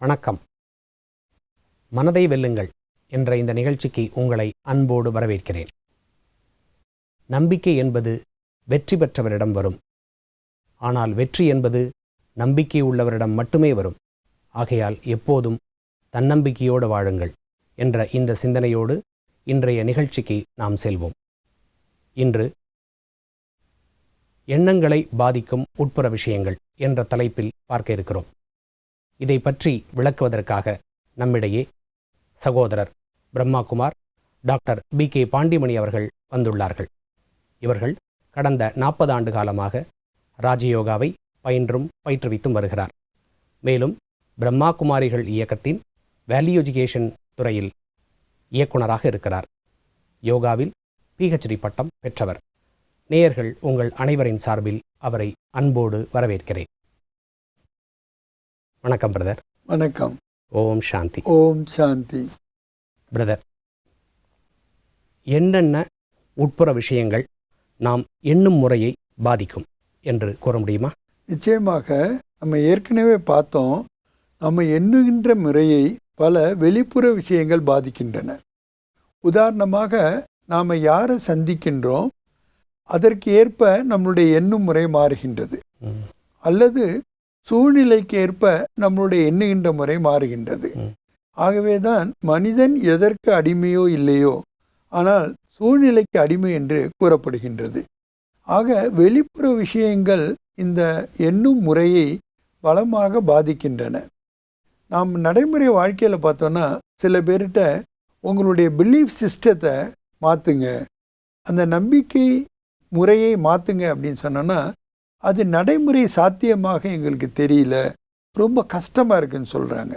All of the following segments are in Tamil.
வணக்கம். மனதை வெல்லுங்கள் என்ற இந்த நிகழ்ச்சிக்கு உங்களை அன்போடு வரவேற்கிறேன். நம்பிக்கை என்பது வெற்றி பெற்றவரிடம் வரும். ஆனால் வெற்றி என்பது நம்பிக்கை உள்ளவரிடம் மட்டுமே வரும். ஆகையால் எப்போதும் தன்னம்பிக்கையோடு வாழுங்கள் என்ற இந்த சிந்தனையோடு இன்றைய நிகழ்ச்சிக்கு நாம் செல்வோம். இன்று எண்ணங்களை பாதிக்கும் உட்புற விஷயங்கள் என்ற தலைப்பில் பார்க்க இருக்கிறோம். இதை பற்றி விளக்குவதற்காக நம்மிடையே சகோதரர் பிரம்மாகுமார், டாக்டர் B.K. பாண்டிமணி அவர்கள் வந்துள்ளார்கள். இவர்கள் கடந்த 40 ஆண்டு காலமாக ராஜயோகாவை பயின்றும் பயிற்றுவித்தும் வருகிறார். மேலும் பிரம்மாகுமாரிகள் இயக்கத்தின் வேல்யூ எஜுகேஷன் துறையில் இயக்குனராக இருக்கிறார். யோகாவில் PhD பட்டம் பெற்றவர். நேயர்கள் உங்கள் அனைவரின் சார்பில் அவரை அன்போடு வரவேற்கிறேன். வணக்கம் பிரதர். வணக்கம். ஓம் சாந்தி. ஓம் சாந்தி. பிரதர், என்னென்ன உட்புற விஷயங்கள் நாம் எண்ணும் முறையை பாதிக்கும் என்று கூற முடியுமா? நிச்சயமாக. நம்ம ஏற்கனவே பார்த்தோம், நம்ம எண்ணுகின்ற முறையை பல வெளிப்புற விஷயங்கள் பாதிக்கின்றன. உதாரணமாக, நாம் யாரை சந்திக்கின்றோம் அதற்கு ஏற்ப நம்மளுடைய எண்ணும் முறை மாறுகின்றது. அல்லது சூழ்நிலைக்கு ஏற்ப நம்மளுடைய எண்ணுகின்ற முறை மாறுகின்றது. ஆகவேதான் மனிதன் எதற்கு அடிமையோ இல்லையோ, ஆனால் சூழ்நிலைக்கு அடிமை என்று கூறப்படுகின்றது. ஆக வெளிப்புற விஷயங்கள் இந்த எண்ணும் முறையை பலமாக பாதிக்கின்றன. நாம் நடைமுறை வாழ்க்கையில் பார்த்தோன்னா, சில பேர்கிட்ட உங்களுடைய பிலீஃப் சிஸ்டத்தை மாற்றுங்க, அந்த நம்பிக்கை முறையை மாற்றுங்க அப்படின்னு சொன்னோன்னா, அது நடைமுறை சாத்தியமாக எங்களுக்கு தெரியல, ரொம்ப கஷ்டமாக இருக்குன்னு சொல்கிறாங்க.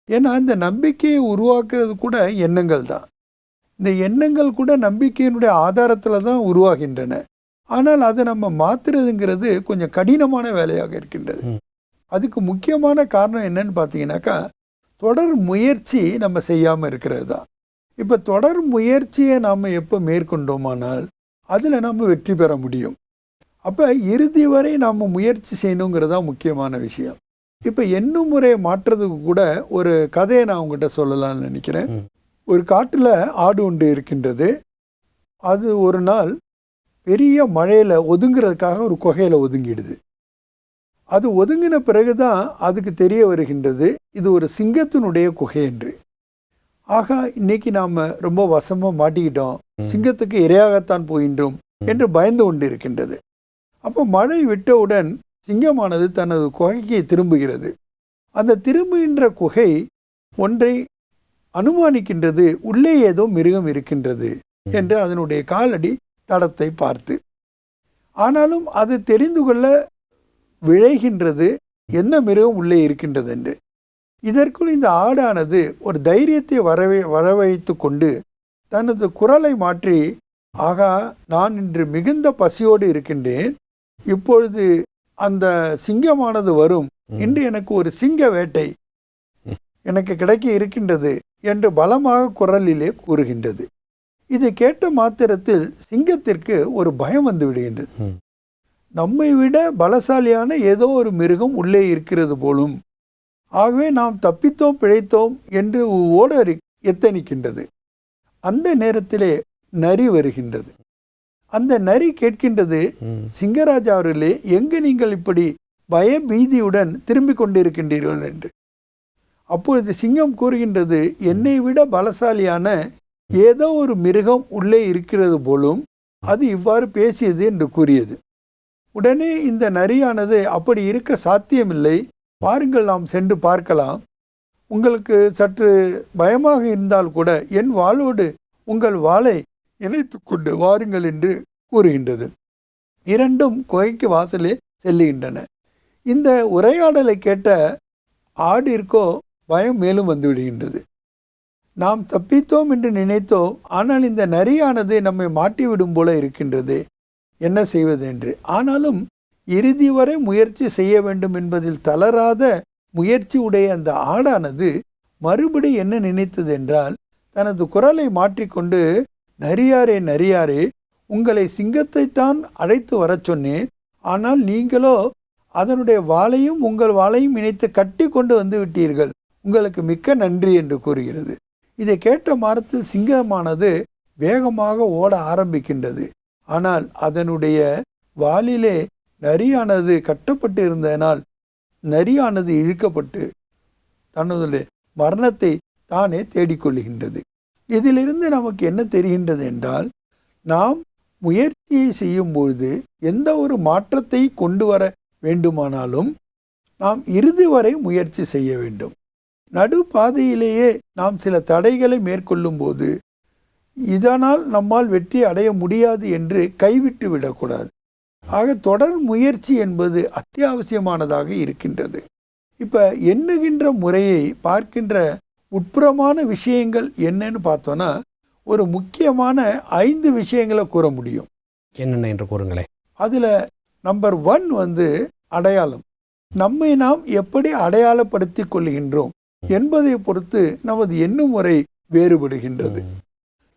ஏன்னா இந்த நம்பிக்கையை உருவாக்குறது கூட எண்ணங்கள் தான். இந்த எண்ணங்கள் கூட நம்பிக்கையினுடைய ஆதாரத்தில் தான் உருவாகின்றன. ஆனால் அதை நம்ம மாற்றுறதுங்கிறது கொஞ்சம் கடினமான வேலையாக இருக்கின்றது. அதுக்கு முக்கியமான காரணம் என்னன்னு பார்த்தீங்கன்னாக்கா, தொடர் முயற்சி நம்ம செய்யாமல் இருக்கிறது தான். இப்போ தொடர் முயற்சியை நாம் எப்போ மேற்கொண்டோமானால் அதில் நம்ம வெற்றி பெற முடியும். அப்போ இறுதி வரை நாம் முயற்சி செய்யணுங்கிறதா முக்கியமான விஷயம். இப்போ எண்ணும் முறையை மாற்றுறதுக்கு கூட ஒரு கதையை நான் உங்கள்கிட்ட சொல்லலாம்னு நினைக்கிறேன். ஒரு காட்டில் ஆடு ஒன்று இருக்கின்றது. அது ஒரு நாள் பெரிய மழையில் ஒதுங்கிறதுக்காக ஒரு குகையில் ஒதுங்கிடுது. அது ஒதுங்கின பிறகு தான் அதுக்கு தெரிய வருகின்றது இது ஒரு சிங்கத்தினுடைய குகை என்று. ஆக இன்னைக்கு நாம் ரொம்ப வசமாக மாட்டிக்கிட்டோம், சிங்கத்துக்கு இரையாகத்தான் போகின்றோம் என்று பயந்து கொண்டு இருக்கின்றது. அப்போ மழை விட்டவுடன் சிங்கமானது தனது குகைக்கு திரும்புகிறது. அந்த திரும்புகின்ற குகை ஒன்றை அனுமானிக்கின்றது, உள்ளே ஏதோ மிருகம் இருக்கின்றது என்று அதனுடைய காலடி தடத்தை பார்த்து. ஆனாலும் அது தெரிந்து கொள்ள விழைகின்றது என்ன மிருகம் உள்ளே இருக்கின்றது என்று. இதற்குள் இந்த ஆடானது ஒரு தைரியத்தை வரவழைத்து கொண்டு தனது குரலை மாற்றி, ஆகா, நான் இன்று மிகுந்த பசியோடு இருக்கின்றேன், இப்பொழுது அந்த சிங்கமானது வரும், இன்று எனக்கு ஒரு சிங்க வேட்டை எனக்கு கிடைக்க இருக்கின்றது என்று பலமாக குரலிலே கூறுகின்றது. இதை கேட்ட மாத்திரத்தில் சிங்கத்திற்கு ஒரு பயம் வந்து விடுகின்றது. நம்மை விட பலசாலியான ஏதோ ஒரு மிருகம் உள்ளே இருக்கிறது போலும், ஆகவே நாம் தப்பித்தோம் பிழைத்தோம் என்று ஓட எத்தனிக்கின்றது. அந்த நேரத்திலே நரி வருகின்றது. அந்த நரி கேட்கின்றது, சிங்கராஜா அவர்களே, எங்கு நீங்கள் இப்படி பய பீதியுடன் திரும்பிக் கொண்டிருக்கின்றீர்கள் என்று. அப்பொழுது சிங்கம் கூறுகின்றது, என்னை விட பலசாலியான ஏதோ ஒரு மிருகம் உள்ளே இருக்கிறது போலும், அது இவ்வாறு பேசியது என்று கூறியது. உடனே இந்த நரியானது, அப்படி இருக்க சாத்தியமில்லை, பாருங்கள், நாம் சென்று பார்க்கலாம், உங்களுக்கு சற்று பயமாக இருந்தால் கூட என் வாளோடு உங்கள் வாளை இணைத்து கொண்டு வாருங்கள் என்று கூறுகின்றது. இரண்டும் குகைக்கு வாசலே செல்லுகின்றன. இந்த உரையாடலை கேட்ட ஆடிற்கோ பயம் மேலும் வந்து விடுகின்றது. நாம் தப்பித்தோம் என்று நினைத்தோம், ஆனால் இந்த நரியானது நம்மை மாட்டிவிடும் போல இருக்கின்றது, என்ன செய்வது என்று. ஆனாலும் இறுதி வரை முயற்சி செய்ய வேண்டும் என்பதில் தளராத முயற்சி உடைய அந்த ஆடானது மறுபடி என்ன நினைத்தது என்றால், தனது குரலை மாற்றிக்கொண்டு, நரியாரே நரியாரே, உங்களை சிங்கத்தைத்தான் அழைத்து வர சொன்னேன், ஆனால் நீங்களோ அதனுடைய வாளையும் உங்கள் வாளையும் இணைத்து கட்டி கொண்டு வந்து விட்டீர்கள், உங்களுக்கு மிக்க நன்றி என்று கூறுகிறது. இதை கேட்ட மரத்தில் சிங்கமானது வேகமாக ஓட ஆரம்பிக்கின்றது. ஆனால் அதனுடைய வாலிலே நரியானது கட்டப்பட்டு இருந்ததனால் நரியானது இழுக்கப்பட்டு தனது மரணத்தை தானே தேடிக்கொள்ளுகின்றது. இதிலிருந்து நமக்கு என்ன தெரிகின்றது என்றால், நாம் முயற்சியை செய்யும்பொழுது எந்த ஒரு மாற்றத்தை கொண்டு வர வேண்டுமானாலும் நாம் இறுதி வரை முயற்சி செய்ய வேண்டும். நடுப்பாதையிலேயே நாம் சில தடைகளை மேற்கொள்ளும் போது இதனால் நம்மால் வெற்றி அடைய முடியாது என்று கைவிட்டு விடக்கூடாது. ஆக தொடர் முயற்சி என்பது அத்தியாவசியமானதாக இருக்கின்றது. இப்போ எண்ணுகின்ற முறையை பார்க்கின்ற உட்புறமான விஷயங்கள் என்னன்னு பார்த்தோன்னா, ஒரு முக்கியமான 5 விஷயங்களை கூற முடியும். என்னென்ன என்று கூறுங்களேன். அதில் நம்பர் 1 அடையாளம். நம்மை நாம் எப்படி அடையாளப்படுத்திக் கொள்கின்றோம் என்பதை பொறுத்து நமது எண்ணும் முறை வேறுபடுகின்றது.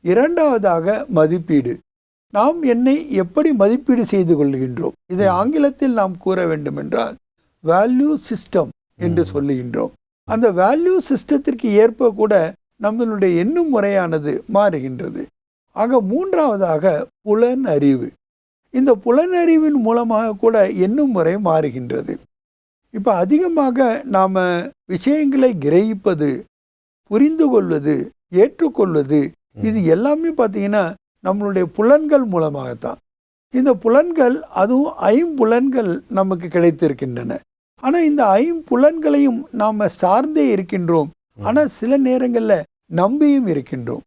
இரண்டாவதாக மதிப்பீடு. நாம் என்னை எப்படி மதிப்பீடு செய்து கொள்கின்றோம். இதை ஆங்கிலத்தில் நாம் கூற வேண்டும் என்றால் வேல்யூ சிஸ்டம் என்று சொல்லுகின்றோம். அந்த வேல்யூ சிஸ்டத்திற்கு ஏற்ப கூட நம்மளுடைய எண்ணும் முறையானது மாறுகின்றது. ஆக மூன்றாவதாக புலனறிவு. இந்த புலனறிவின் மூலமாக கூட எண்ணும் முறை மாறுகின்றது. இப்போ அதிகமாக நாம் விஷயங்களை கிரகிப்பது, புரிந்து கொள்வது, ஏற்றுக்கொள்வது, இது எல்லாமே பார்த்தீங்கன்னா நம்மளுடைய புலன்கள் மூலமாகத்தான். இந்த புலன்கள், அதுவும் 5 புலன்கள் நமக்கு கிடைத்திருக்கின்றன. ஆனால் இந்த 5 புலன்களையும் நாம் சார்ந்தே இருக்கின்றோம். ஆனால் சில நேரங்களில் நம்பியும் இருக்கின்றோம்.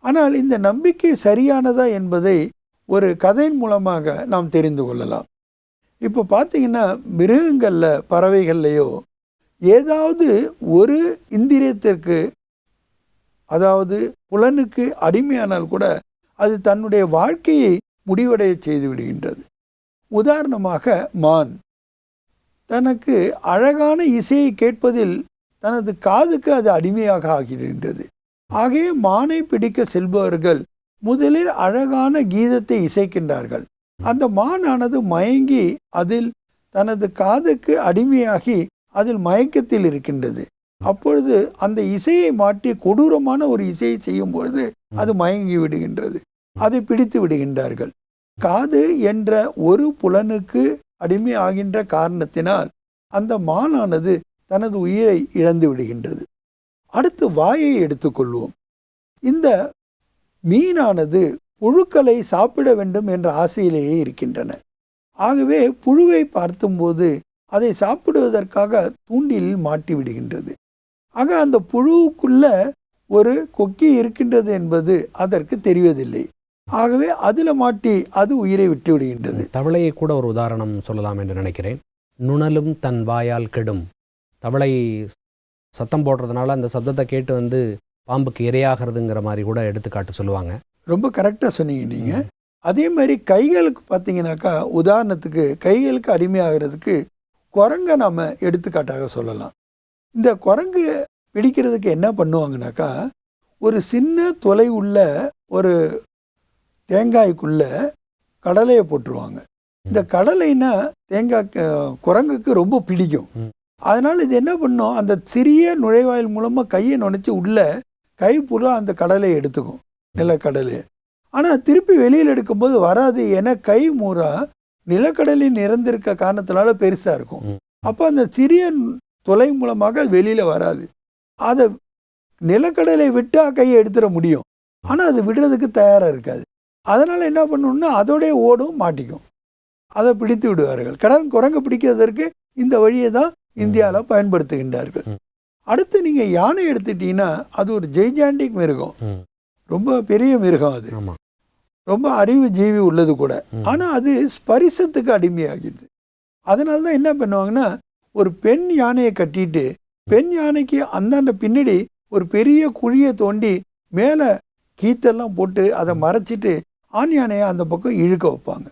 ஆனால் இந்த நம்பிக்கை சரியானதா என்பதை ஒரு கதையின் மூலமாக நாம் தெரிந்து கொள்ளலாம். இப்போ பார்த்தீங்கன்னா மிருகங்களில், பறவைகள்லையோ ஏதாவது ஒரு இந்திரியத்திற்கு, அதாவது புலனுக்கு அடிமையானால் கூட அது தன்னுடைய வாழ்க்கையை முடிவடைய செய்து விடுகின்றது. உதாரணமாக மான் தனக்கு அழகான இசையை கேட்பதில் தனது காதுக்கு அது அடிமையாக ஆகின்றது. ஆகவே மானை பிடிக்க செல்பவர்கள் முதலில் அழகான கீதத்தை இசைக்கின்றார்கள். அந்த மானானது மயங்கி அதில் தனது காதுக்கு அடிமையாகி அதில் மயக்கத்தில் இருக்கின்றது. அப்பொழுது அந்த இசையை மாற்றி கொடூரமான ஒரு இசையை செய்யும் பொழுது அது மயங்கி விடுகின்றது. அதை பிடித்து விடுகின்றார்கள். காது என்ற ஒரு புலனுக்கு அடிமை ஆகின்ற காரணத்தினால் அந்த மானானது தனது உயிரை இழந்து விடுகின்றது. அடுத்து வாயை எடுத்துக்கொள்வோம். இந்த மீனானது புழுக்களை சாப்பிட வேண்டும் என்ற ஆசையிலேயே இருக்கின்றன. ஆகவே புழுவை பார்த்தும்போது அதை சாப்பிடுவதற்காக தூண்டிலில் மாட்டி விடுகின்றது. ஆக அந்த புழுவுக்குள்ள ஒரு கொக்கி இருக்கின்றது என்பது அதற்கு தெரிவதில்லை. ஆகவே அதில் மாட்டி அது உயிரை விட்டு விடுகின்றது. தவளையை கூட ஒரு உதாரணம் சொல்லலாம் என்று நினைக்கிறேன். நுணலும் தன் வாயால் கெடும். தவளை சத்தம் போடுறதுனால அந்த சத்தத்தை கேட்டு பாம்புக்கு இரையாகிறதுங்கிற மாதிரி கூட எடுத்துக்காட்டு சொல்லுவாங்க. ரொம்ப கரெக்டாக சொன்னீங்க நீங்கள். அதே மாதிரி கைகளுக்கு பார்த்தீங்கன்னாக்கா, உதாரணத்துக்கு கைகளுக்கு அடிமையாகிறதுக்கு குரங்கை நாம் எடுத்துக்காட்டாக சொல்லலாம். இந்த குரங்கு பிடிக்கிறதுக்கு என்ன பண்ணுவாங்கனாக்கா, ஒரு சின்ன தொலை உள்ள ஒரு தேங்காய்க்குள்ள கடலையை போட்டுருவாங்க. இந்த கடலைன்னா குரங்குக்கு ரொம்ப பிடிக்கும். அதனால் இது என்ன பண்ணும், அந்த சிறிய நுழைவாயில் மூலமாக கையை நுழைச்சி உள்ள கை பூரா அந்த கடலையை எடுத்துக்கும், நிலக்கடலை. ஆனால் திருப்பி வெளியில் எடுக்கும்போது வராது. ஏன்னா கை மூரா நிலக்கடலில் நிறந்திருக்க காரணத்தினால பெருசாக இருக்கும். அப்போ அந்த சிறிய தொலை மூலமாக வெளியில் வராது. அதை நிலக்கடலை விட்டால் கையை எடுத்துட முடியும். ஆனால் அது விடுறதுக்கு தயாராக இருக்காது. அதனால் என்ன பண்ணணும்னா அதோடைய ஓடும் மாட்டிக்கும். அதை பிடித்து விடுவார்கள். குரங்கு பிடிக்கிறதற்கு இந்த வழியை தான் இந்தியாவில் பயன்படுத்துகின்றார்கள். அடுத்து நீங்கள் யானை எடுத்துட்டீங்கன்னா அது ஒரு ஜெய்ஜாண்டிக் மிருகம், ரொம்ப பெரிய மிருகம். அது ரொம்ப அறிவு ஜீவி உள்ளது கூட. ஆனால் அது ஸ்பரிசத்துக்கு அடிமையாகிடுது. அதனால தான் என்ன பண்ணுவாங்கன்னா, ஒரு பெண் யானையை கட்டிட்டு பெண் யானைக்கு அந்தாண்ட பின்னாடி ஒரு பெரிய குழியை தோண்டி மேலே கீத்தெல்லாம் போட்டு அதை மறைச்சிட்டு ஆண் யானையை அந்த பக்கம் இழுக்க வைப்பாங்க.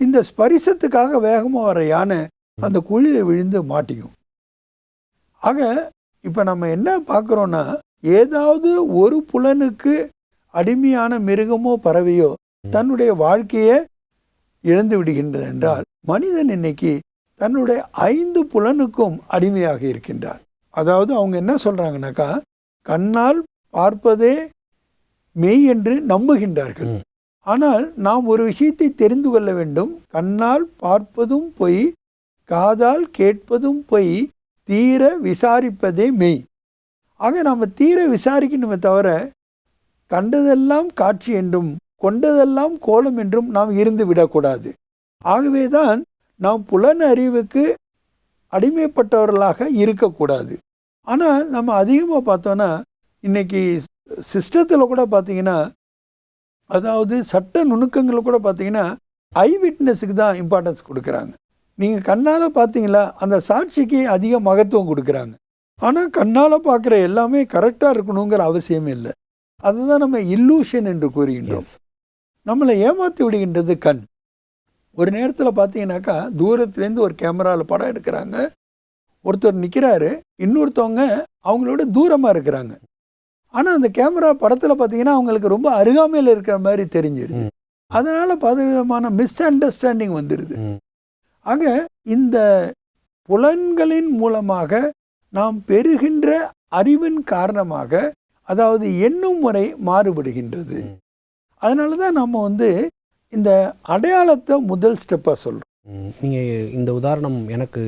இந்த ஸ்பரிசத்துக்காக வேகமாக வர யானை அந்த குழியை விழுந்து மாட்டிக்கும். ஆக இப்போ நம்ம என்ன பார்க்குறோன்னா, ஏதாவது ஒரு புலனுக்கு அடிமையான மிருகமோ பறவையோ தன்னுடைய வாழ்க்கையை இழந்து விடுகின்றது என்றால், மனிதன் இன்னைக்கு தன்னுடைய 5 புலனுக்கும் அடிமையாக இருக்கின்றார். அதாவது அவங்க என்ன சொல்கிறாங்கனாக்கா, கண்ணால் பார்ப்பதே மெய் என்று நம்புகின்றார்கள். ஆனால் நாம் ஒரு விஷயத்தை தெரிந்து கொள்ள வேண்டும். கண்ணால் பார்ப்பதும் பொய், காதால் கேட்பதும் பொய், தீர விசாரிப்பதே மெய். ஆக நாம் தீர விசாரிக்கணுமே தவிர கண்டதெல்லாம் காட்சி என்றும் கொண்டதெல்லாம் கோலம் என்றும் நாம் இருந்து விடக்கூடாது. ஆகவேதான் நாம் புலன் அறிவுக்கு அடிமைப்பட்டவர்களாக இருக்கக்கூடாது. ஆனால் நம்ம அதிகமாக பார்த்தோன்னா இன்றைக்கி சிஸ்டத்தில் கூட பார்த்தீங்கன்னா, அதாவது சட்ட நுணுக்கங்கள் கூட பார்த்தீங்கன்னா ஐ விட்னஸுக்கு தான் இம்பார்ட்டன்ஸ் கொடுக்குறாங்க. நீங்கள் கண்ணால் பார்த்தீங்களா, அந்த சாட்சிக்கு அதிக மகத்துவம் கொடுக்குறாங்க. ஆனால் கண்ணால் பார்க்குற எல்லாமே கரெக்டாக இருக்கணுங்கிற அவசியமே இல்லை. அதுதான் நம்ம இல்லூஷன் என்று கூறுகின்றோம். நம்மளை ஏமாற்றி விடுகின்றது கண். ஒரு நேரத்தில் பார்த்தீங்கன்னாக்கா தூரத்துலேருந்து ஒரு கேமராவில் படம் எடுக்கிறாங்க. ஒருத்தர் நிற்கிறாரு, இன்னொருத்தவங்க அவங்களோட தூரமாக இருக்கிறாங்க. ஆனால் அந்த கேமரா படத்தில் பார்த்தீங்கன்னா அவங்களுக்கு ரொம்ப அருகாமையில் இருக்கிற மாதிரி தெரிஞ்சிடுது. அதனால் பலவிதமான மிஸ் அண்டர்ஸ்டாண்டிங் வந்துடுது. ஆக இந்த புலன்களின் மூலமாக நாம் பெறுகின்ற அறிவின் காரணமாக, அதாவது எண்ணும் முறை மாறுபடுகின்றது. அதனால தான் நம்ம இந்த அடையாளத்தை முதல் ஸ்டெப்பாக சொல்கிறோம். நீங்கள் இந்த உதாரணம் எனக்கு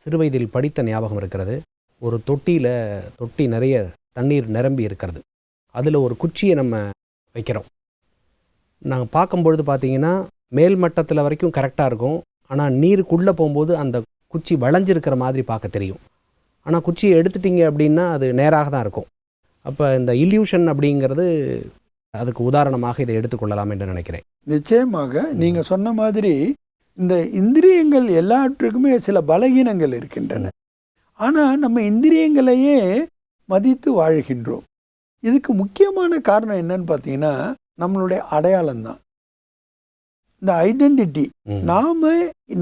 சிறு வயதில் படித்த ஞாபகம் இருக்கிறது. ஒரு தொட்டி நிறைய தண்ணீர் நிரம்பி இருக்கிறது. அதில் ஒரு குச்சியை நம்ம வைக்கிறோம். நாங்கள் பார்க்கும்பொழுது பார்த்தீங்கன்னா மேல் மட்டத்தில் வரைக்கும் கரெக்டாக இருக்கும். ஆனால் நீருக்குள்ளே போகும்போது அந்த குச்சி வளைஞ்சிருக்கிற மாதிரி பார்க்க தெரியும். ஆனால் குச்சியை எடுத்துட்டிங்க அப்படின்னா அது நேராக தான் இருக்கும். அப்போ இந்த இல்யூஷன் அப்படிங்கிறது அதுக்கு உதாரணமாக இதை எடுத்துக்கொள்ளலாம் என்று நினைக்கிறேன். நிச்சயமாக நீங்கள் சொன்ன மாதிரி இந்த இந்திரியங்கள் எல்லாற்றுக்குமே சில பலகீனங்கள் இருக்கின்றன. ஆனால் நம்ம இந்திரியங்களையே மதித்து வாழ்கின்றோம். இதுக்கு முக்கியமான காரணம் என்னன்னு பார்த்தீங்கன்னா நம்மளுடைய அடையாளம் தான், இந்த ஐடென்டிட்டி.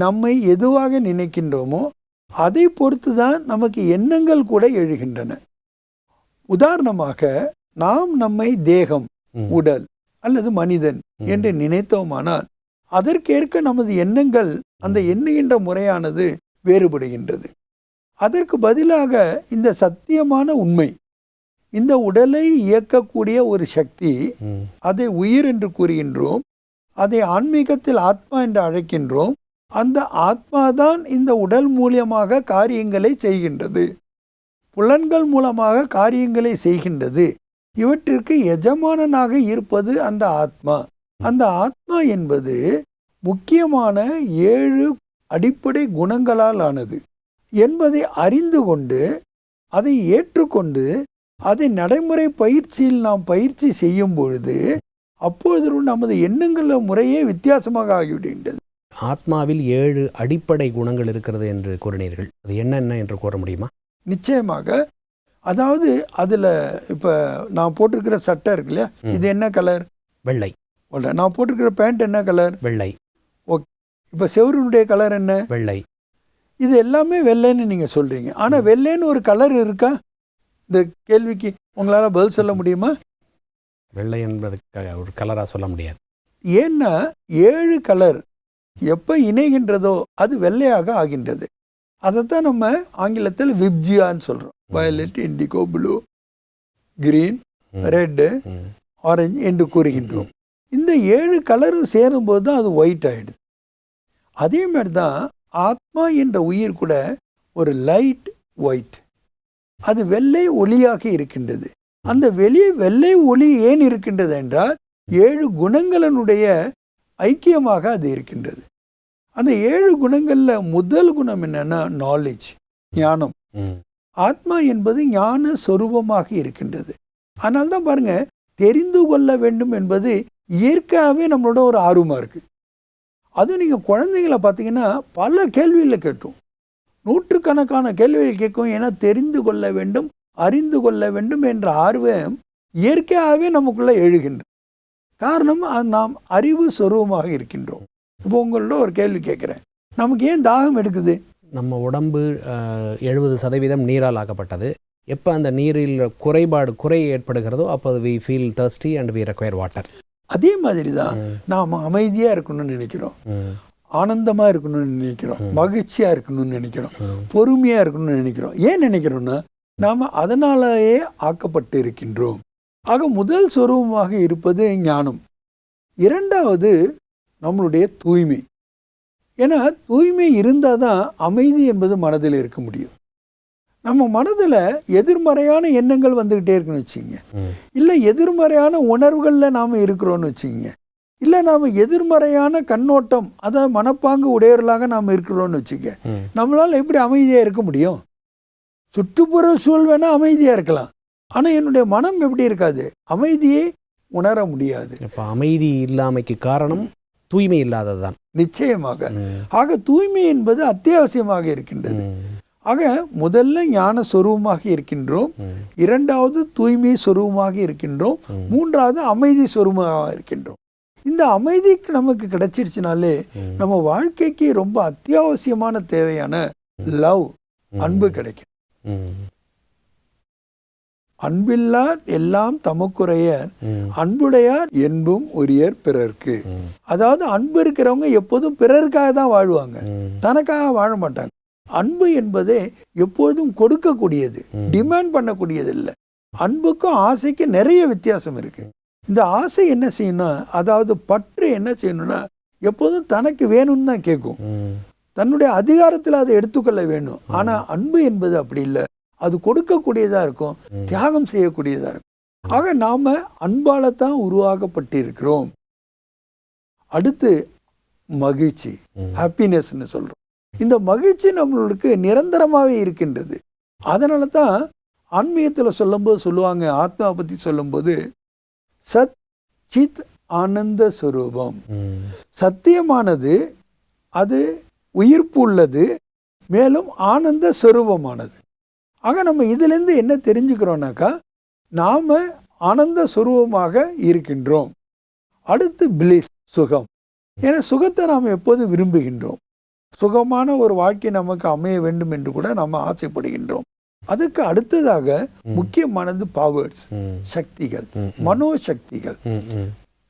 நம்மை எதுவாக நினைக்கின்றோமோ அதை பொறுத்து தான் நமக்கு எண்ணங்கள் கூட எழுகின்றன. உதாரணமாக நாம் நம்மை தேகம், உடல் அல்லது மனிதன் என்று நினைத்தோமானால் அதற்கேற்க நமது எண்ணங்கள், அந்த எண்ணுகின்ற முறையானது வேறுபடுகின்றது. அதற்கு பதிலாக இந்த சத்தியமான உண்மை, இந்த உடலை இயக்கக்கூடிய ஒரு சக்தி, அதை உயிர் என்று கூறுகின்றோம், அதை ஆன்மீகத்தில் ஆத்மா என்று அழைக்கின்றோம். அந்த ஆத்மாதான் இந்த உடல் மூலமாக காரியங்களை செய்கின்றது, புலன்கள் மூலமாக காரியங்களை செய்கின்றது. இவற்றிற்கு எஜமானனாக இருப்பது அந்த ஆத்மா. அந்த ஆத்மா என்பது முக்கியமான 7 அடிப்படை குணங்களால் ஆனது என்பதை அறிந்து கொண்டு அதை ஏற்றுக்கொண்டு அதை நடைமுறை பயிற்சியில் நாம் பயிற்சி செய்யும் பொழுது அப்பொழுது நமது எண்ணங்கள முறையே வித்தியாசமாக ஆகிவிடுகின்றது. ஆத்மாவில் 7 அடிப்படை குணங்கள் இருக்கிறது என்று கூறினீர்கள். அது என்னென்ன என்று கூற முடியுமா? நிச்சயமாக. அதாவது அதில் இப்போ நான் போட்டிருக்கிற சட்டை இருக்கு இல்லையா, இது என்ன கலர்? வெள்ளை. நான் போட்டிருக்கிற பேண்ட் என்ன கலர்? வெள்ளை. ஓகே, இப்போ செவருடைய கலர் என்ன? வெள்ளை. இது எல்லாமே வெள்ளைன்னு நீங்கள் சொல்கிறீங்க. ஆனால் வெள்ளைன்னு ஒரு கலர் இருக்கா? இந்த கேள்விக்கு உங்களால் பதில் சொல்ல முடியுமா? வெள்ளை என்பது ஒரு கலராக சொல்ல முடியாது. ஏன்னா 7 கலர் எப்போ இணைகின்றதோ அது வெள்ளையாக ஆகின்றது. அதைத்தான் நம்ம ஆங்கிலத்தில் விப்ஜியான்னு சொல்கிறோம். Violet, indigo, blue, green, red, orange என்று கூறுகின்றோம். இந்த 7 கலரும் சேரும்போது தான் அது ஒயிட் ஆகிடுது. அதே மாதிரி தான் ஆத்மா என்ற உயிர் கூட ஒரு லைட் ஒயிட், அது வெள்ளை ஒளியாக இருக்கின்றது. அந்த வெள்ளை ஒளி ஏன் இருக்கின்றது என்றால் 7 குணங்களினுடைய ஐக்கியமாக அது இருக்கின்றது. அந்த 7 குணங்களில் முதல் குணம் என்னன்னா நாலேஜ், ஞானம். ஆத்மா என்பது ஞான சொரூபமாக இருக்கின்றது. அதனால தான் பாருங்க, தெரிந்து கொள்ள வேண்டும் என்பது இயற்கையாகவே நம்மளோட ஒரு ஆர்வமாக இருக்குது. அதுவும் நீங்கள் குழந்தைங்களை பார்த்தீங்கன்னா பல கேள்விகளை கேட்கும், நூற்றுக்கணக்கான கேள்விகள் கேட்கும். ஏன்னா தெரிந்து கொள்ள வேண்டும், அறிந்து கொள்ள வேண்டும் என்ற ஆர்வம் இயற்கையாகவே நமக்குள்ளே எழுகின்ற காரணம் நாம் அறிவு சொரூபமாக இருக்கின்றோம். இப்போ உங்களோட ஒரு கேள்வி கேட்குறேன், நமக்கு ஏன் தாகம் எடுக்குது? நம்ம உடம்பு 70% நீரால் ஆக்கப்பட்டது. எப்போ அந்த நீரில் குறை ஏற்படுகிறதோ அப்போ we feel thirsty and we require water. அதே மாதிரி தான் நாம் அமைதியாக இருக்கணும்னு நினைக்கிறோம். ஆனந்தமாக இருக்கணும்னு நினைக்கிறோம், மகிழ்ச்சியாக இருக்கணும்னு நினைக்கிறோம், பொறுமையாக இருக்கணும்னு நினைக்கிறோம். ஏன் நினைக்கிறோன்னா நாம் அதனாலேயே ஆக்கப்பட்டு இருக்கின்றோம். ஆக முதல் சொரூபமாக இருப்பது ஞானம். இரண்டாவது நம்மளுடைய தூய்மை. ஏன்னா தூய்மை இருந்தால் தான் அமைதி என்பது மனதில் இருக்க முடியும். நம்ம மனதில் எதிர்மறையான எண்ணங்கள் வந்துக்கிட்டே இருக்குன்னு வச்சுங்க, இல்லை எதிர்மறையான உணர்வுகளில் நாம் இருக்கிறோன்னு வச்சுங்க, இல்லை நாம் எதிர்மறையான கண்ணோட்டம் அதை மனப்பாங்கு உடையவர்களாக நாம் இருக்கிறோன்னு வச்சுக்க, நம்மளால் எப்படி அமைதியாக இருக்க முடியும்? சுற்றுப்புற சூழல் வேணால் அமைதியாக இருக்கலாம், ஆனால் என்னுடைய மனம் எப்படி இருக்காது, அமைதியே உணர முடியாது. இப்போ அமைதி இல்லாமைக்கு காரணம் தூய்மை இல்லாததுதான். நிச்சயமாக. ஆக தூய்மை என்பது அத்தியாவசியமாக இருக்கின்றது. ஆக முதல்ல ஞான சொரூபமாக இருக்கின்றோம், இரண்டாவது தூய்மை சொரூபமாக இருக்கின்றோம், மூன்றாவது அமைதி சொரூபமாக இருக்கின்றோம். இந்த அமைதிக்கு நமக்கு கிடைச்சிருச்சுனாலே நம்ம வாழ்க்கைக்கு ரொம்ப அத்தியாவசியமான தேவையான லவ், அன்பு கிடைக்கும். அன்பில்லார் எல்லாம் தமக்குறையர், அன்புடையார் என்பும் உரியர் பிறர்க்கு. அதாவது அன்பு இருக்கிறவங்க எப்போதும் பிறருக்காக தான் வாழ்வாங்க, தனக்காக வாழ மாட்டாங்க. அன்பு என்பதே எப்போதும் கொடுக்கக்கூடியது, டிமாண்ட் பண்ணக்கூடியது இல்லை. அன்புக்கும் ஆசைக்கும் நிறைய வித்தியாசம் இருக்கு. இந்த ஆசை என்ன செய்யணும், அதாவது பற்று என்ன செய்யணும்னா எப்போதும் தனக்கு வேணும்னு தான் கேட்கும், தன்னுடைய அதிகாரத்தில் அதை எடுத்துக்கொள்ள வேணும். ஆனால் அன்பு என்பது அப்படி இல்லை, அது கொடுக்கக்கூடியதாக இருக்கும், தியாகம் செய்யக்கூடியதாக இருக்கும். ஆக நாம் அன்பால் தான் உருவாக்கப்பட்டிருக்கிறோம். அடுத்து மகிழ்ச்சி, ஹாப்பினஸ்ன்னு சொல்கிறோம். இந்த மகிழ்ச்சி நம்மளுக்கு நிரந்தரமாகவே இருக்கின்றது. அதனால தான் ஆன்மீகத்தில் சொல்லும்போது சொல்லுவாங்க, ஆத்மாவை பற்றி சொல்லும்போது சத் சித் ஆனந்த ஸ்வரூபம். சத்தியமானது, அது உயிர்ப்பு உள்ளது, மேலும் ஆனந்த ஸ்வரூபமானது. ஆக நம்ம இதிலேருந்து என்ன தெரிஞ்சுக்கிறோம்னாக்கா நாம் ஆனந்த சுரூபமாக இருக்கின்றோம். அடுத்து பிளிஸ், சுகம். ஏன்னா சுகத்தை நாம் எப்போதும் விரும்புகின்றோம், சுகமான ஒரு வாழ்க்கை நமக்கு அமைய வேண்டும் என்று கூட நம்ம ஆசைப்படுகின்றோம். அதுக்கு அடுத்ததாக முக்கியமானது பவர்ஸ், சக்திகள், மனோசக்திகள்.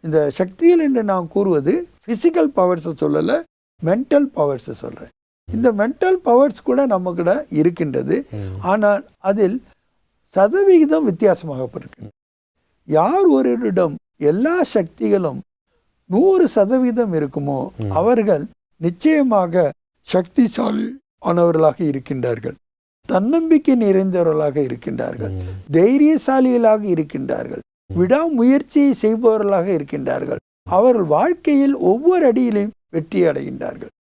இந்த சக்திகள் என்று நான் கூறுவது பிசிக்கல் பவர்ஸை சொல்லலை, மென்டல் பவர்ஸை சொல்கிறேன். இந்த மென்டல் பவர்ஸ் கூட நமக்கிட்ட இருக்கின்றது, ஆனால் அதில் சதவிகிதம் வித்தியாசமாகப்பட்டிருக்கு. யார் ஒருவரிடம் எல்லா சக்திகளும் 100% இருக்குமோ அவர்கள் நிச்சயமாக சக்திசாலி ஆனவர்களாக இருக்கின்றார்கள், தன்னம்பிக்கை நிறைந்தவர்களாக இருக்கின்றார்கள், தைரியசாலிகளாக இருக்கின்றார்கள், விடாமுயற்சியை செய்பவர்களாக இருக்கின்றார்கள். அவர்கள் வாழ்க்கையில் ஒவ்வொரு அடியிலும் வெற்றி அடைகின்றார்கள்.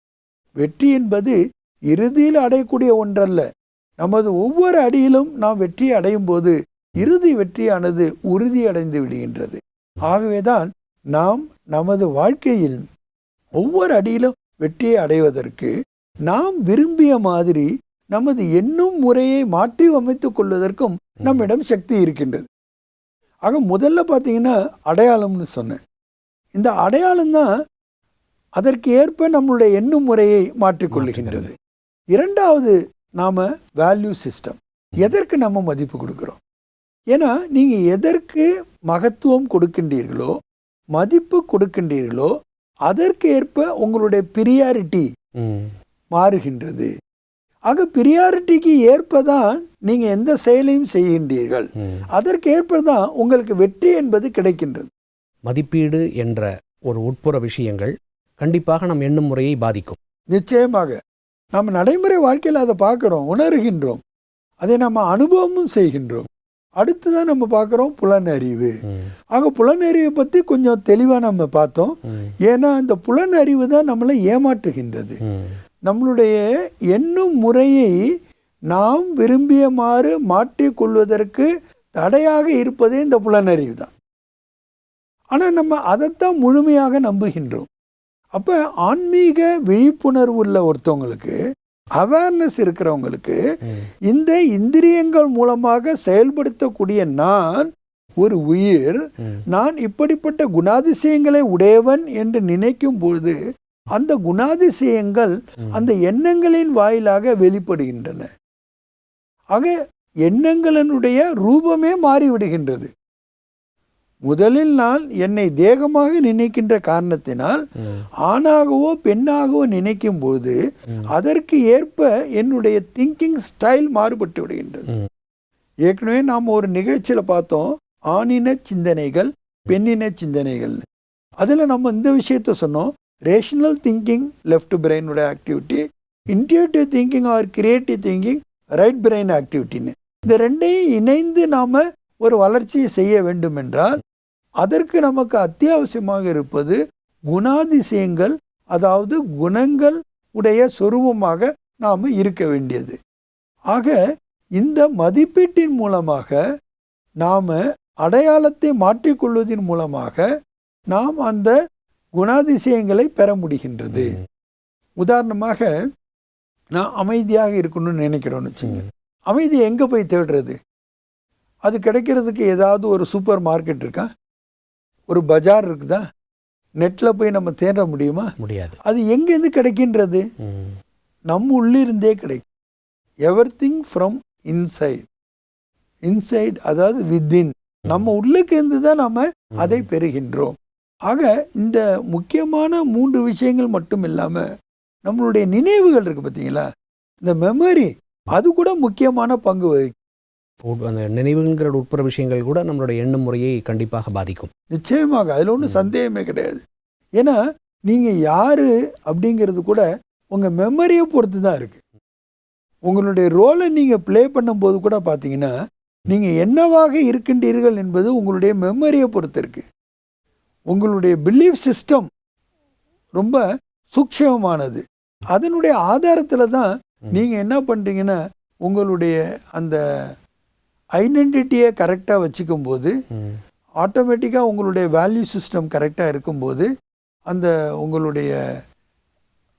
வெற்றி என்பது இறுதியில் அடையக்கூடிய ஒன்றல்ல, நமது ஒவ்வொரு அடியிலும் நாம் வெற்றி அடையும் போது இறுதி வெற்றியானது உறுதி அடைந்து விடுகின்றது. ஆகவேதான் நாம் நமது வாழ்க்கையில் ஒவ்வொரு அடியிலும் வெற்றியை அடைவதற்கு நாம் விரும்பிய மாதிரி நமது எண்ணும் முறையை மாற்றி அமைத்துக் கொள்வதற்கும் நம்மிடம் சக்தி இருக்கின்றது. ஆக முதல்ல பார்த்தீங்கன்னா அடையாளம்னு சொன்னேன். இந்த அடையாளம் தான் அதற்கு ஏற்ப நம்மளுடைய எண்ணும் முறையை மாற்றிக்கொள்ளுகின்றது. இரண்டாவது நாம் வேல்யூ சிஸ்டம், எதற்கு நம்ம மதிப்பு கொடுக்குறோம். ஏன்னா நீங்கள் எதற்கு மகத்துவம் கொடுக்கின்றீர்களோ, மதிப்பு கொடுக்கின்றீர்களோ, அதற்கு ஏற்ப உங்களுடைய பிரியாரிட்டி மாறுகின்றது. ஆக பிரியாரிட்டிக்கு ஏற்பதான் நீங்கள் எந்த செயலையும் செய்கின்றீர்கள், அதற்கு ஏற்பதான் உங்களுக்கு வெற்றி என்பது கிடைக்கின்றது. மதிப்பீடு என்ற ஒரு உட்புற விஷயங்கள் கண்டிப்பாக நம் எண்ணும் முறையை பாதிக்கும். நிச்சயமாக நம்ம நடைமுறை வாழ்க்கையில் அதை பார்க்குறோம், உணர்கின்றோம், அதை நம்ம அனுபவமும் செய்கின்றோம். அடுத்துதான் நம்ம பார்க்குறோம் புலனறிவு. ஆக புலனறிவை பற்றி கொஞ்சம் தெளிவாக நம்ம பார்த்தோம். ஏன்னா அந்த புலனறிவு தான் நம்மளை ஏமாற்றுகின்றது. நம்மளுடைய எண்ணும் முறையை நாம் விரும்பியமாறு மாற்றிக்கொள்வதற்கு தடையாக இருப்பதே இந்த புலனறிவு தான். ஆனால் நம்ம அதைத்தான் முழுமையாக நம்புகின்றோம். அப்போ ஆன்மீக விழிப்புணர்வு உள்ள ஒருத்தவங்களுக்கு, அவேர்னஸ் இருக்கிறவங்களுக்கு, இந்த இந்திரியங்கள் மூலமாக செயல்படுத்தக்கூடிய நான் ஒரு உயிர், நான் இப்படிப்பட்ட குணாதிசயங்களை உடையவன் என்று நினைக்கும் பொழுது அந்த குணாதிசயங்கள் அந்த எண்ணங்களின் வாயிலாக வெளிப்படுகின்றன. ஆக எண்ணங்களினுடைய ரூபமே மாறிவிடுகின்றது. முதலில் நான் என்னை தேகமாக நினைக்கின்ற காரணத்தினால் ஆணாகவோ பெண்ணாகவோ நினைக்கும் போது அதற்கு ஏற்ப என்னுடைய திங்கிங் ஸ்டைல் மாறுபட்டு விடுகின்றது. ஏற்கனவே நாம் ஒரு நிகழ்ச்சியில் பார்த்தோம், ஆணின சிந்தனைகள் பெண்ணின சிந்தனைகள். அதில் நம்ம இந்த விஷயத்த சொன்னோம், ரேஷனல் திங்கிங் லெஃப்ட் பிரெயினுடைய activity, intuitive thinking or creative thinking right brain ஆக்டிவிட்டின்னு. இந்த ரெண்டையும் இணைந்து நாம் ஒரு வளர்ச்சியை செய்ய வேண்டும் என்றால் அதற்கு நமக்கு அத்தியாவசியமாக இருப்பது குணாதிசயங்கள், அதாவது குணங்கள் உடைய சொரூபமாக நாம் இருக்க வேண்டியது. ஆக இந்த மதிப்பீட்டின் மூலமாக நாம் அடையாளத்தை மாற்றிக்கொள்வதன் மூலமாக நாம் அந்த குணாதிசயங்களை பெற முடிகின்றது. உதாரணமாக நான் அமைதியாக இருக்கணும்னு நினைக்கிறோன்னு வச்சுங்க, அமைதி எங்கே போய் தேடுறது? அது கிடைக்கிறதுக்கு ஏதாவது ஒரு சூப்பர் மார்க்கெட் இருக்கா, ஒரு பஜார் இருக்குதா, நெட்டில் போய் நம்ம தேட முடியுமா? முடியாது. அது எங்கேருந்து கிடைக்கின்றது? நம்ம உள்ளிருந்தே கிடைக்கும். Everything from inside. இன்சைட் அதாவது வித்தின், நம்ம உள்ளுக்கு இருந்து தான் நம்ம அதை பெறுகின்றோம். ஆக இந்த முக்கியமான 3 விஷயங்கள் மட்டும் இல்லாமல் நம்மளுடைய நினைவுகள் இருக்குது பார்த்தீங்களா, இந்த மெமரி, அது கூட முக்கியமான பங்கு வகிக்கும். அந்த நினைவுங்கிற உட்புற விஷயங்கள் கூட நம்மளுடைய எண்ணம் முறையை கண்டிப்பாக பாதிக்கும். நிச்சயமாக, அதில் ஒன்றும் சந்தேகமே கிடையாது. ஏன்னா நீங்கள் யார் அப்படிங்கிறது கூட உங்கள் மெமரியை பொறுத்து தான் இருக்குது. உங்களுடைய ரோலை நீங்கள் ப்ளே பண்ணும்போது கூட பார்த்தீங்கன்னா நீங்கள் என்னவாக இருக்கின்றீர்கள் என்பது உங்களுடைய மெமரியை பொறுத்து இருக்குது. உங்களுடைய பிலீஃப் சிஸ்டம் ரொம்ப சூக்ஷ்மமானது. அதனுடைய ஆதாரத்தில் தான் நீங்கள் என்ன பண்ணுறீங்கன்னா உங்களுடைய அந்த ஐடென்டிட்டியை கரெக்டாக வச்சுக்கும் போது ஆட்டோமேட்டிக்காக உங்களுடைய வேல்யூ சிஸ்டம் கரெக்டாக இருக்கும்போது அந்த உங்களுடைய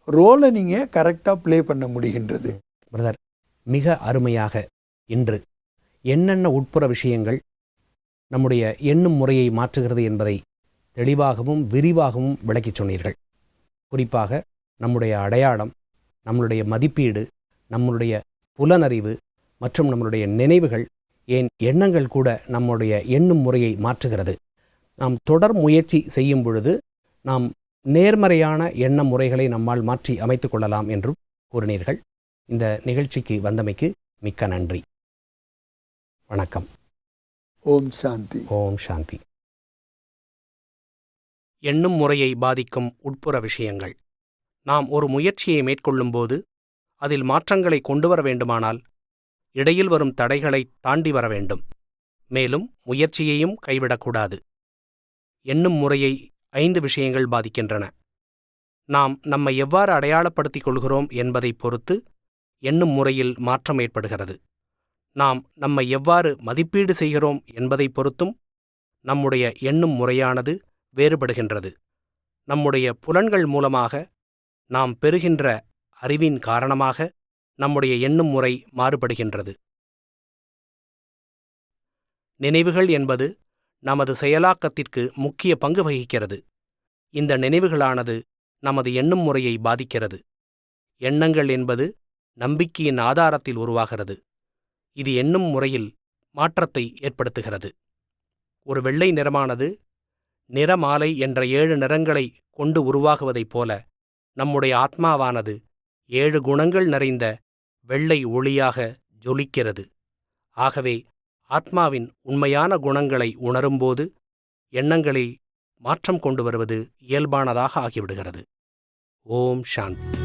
ரோலை நீங்கள் கரெக்டாக ப்ளே பண்ண முடிகின்றது. பிரதர், மிக அருமையாக இன்று என்னென்ன உட்புற விஷயங்கள் நம்முடைய எண்ணும் முறையை மாற்றுகிறது என்பதை தெளிவாகவும் விரிவாகவும் விளக்கிச் சொன்னீர்கள். குறிப்பாக நம்முடைய அடையாளம், நம்மளுடைய மதிப்பீடு, நம்முடைய புலனறிவு மற்றும் நம்மளுடைய நினைவுகள், ஏன் எண்ணங்கள் கூட நம்முடைய எண்ணும் முறையை மாற்றுகிறது. நாம் தொடர் முயற்சி செய்யும் பொழுது நாம் நேர்மறையான எண்ண முறைகளை நம்மால் மாற்றி அமைத்து கொள்ளலாம் என்றும் கூறினீர்கள். இந்த நிகழ்ச்சிக்கு வந்தமைக்கு மிக்க நன்றி. வணக்கம். ஓம் சாந்தி. ஓம் சாந்தி. எண்ணும் முறையை பாதிக்கும் உட்புற விஷயங்கள். நாம் ஒரு முயற்சியை மேற்கொள்ளும்போது அதில் மாற்றங்களை கொண்டு வர வேண்டுமானால் இடையில் வரும் தடைகளை தாண்டி வர வேண்டும். மேலும் முயற்சியையும் கைவிடக்கூடாது. எண்ணும் முறையை 5 விஷயங்கள் பாதிக்கின்றன. நாம் நம்மை எவ்வாறு அடையாளப்படுத்திக் கொள்கிறோம் என்பதை பொறுத்து எண்ணும் முறையில் மாற்றம் ஏற்படுகிறது. நாம் நம்மை எவ்வாறு மதிப்பீடு செய்கிறோம் என்பதை பொறுத்தும் நம்முடைய எண்ணும் முறையானது வேறுபடுகின்றது. நம்முடைய புலன்கள் மூலமாக நாம் பெறுகின்ற அறிவின் காரணமாக நம்முடைய எண்ணும் முறை மாறுபடுகின்றது. நினைவுகள் என்பது நமது செயலாக்கத்திற்கு முக்கிய பங்கு வகிக்கிறது. இந்த நினைவுகளானது நமது எண்ணும் முறையை பாதிக்கிறது. எண்ணங்கள் என்பது நம்பிக்கையின் ஆதாரத்தில் உருவாகிறது. இது எண்ணும் முறையில் மாற்றத்தை ஏற்படுத்துகிறது. ஒரு வெள்ளை நிறமானது நிறமாலை என்ற 7 நிறங்களை கொண்டு உருவாகுவதைப் போல நம்முடைய ஆத்மாவானது 7 குணங்கள் நிறைந்த வெள்ளை ஒளியாக ஜொலிக்கிறது. ஆகவே ஆத்மாவின் உண்மையான குணங்களை உணரும்போது எண்ணங்களில் மாற்றம் கொண்டு வருவது இயல்பானதாக ஆகிவிடுகிறது. ஓம் சாந்தி.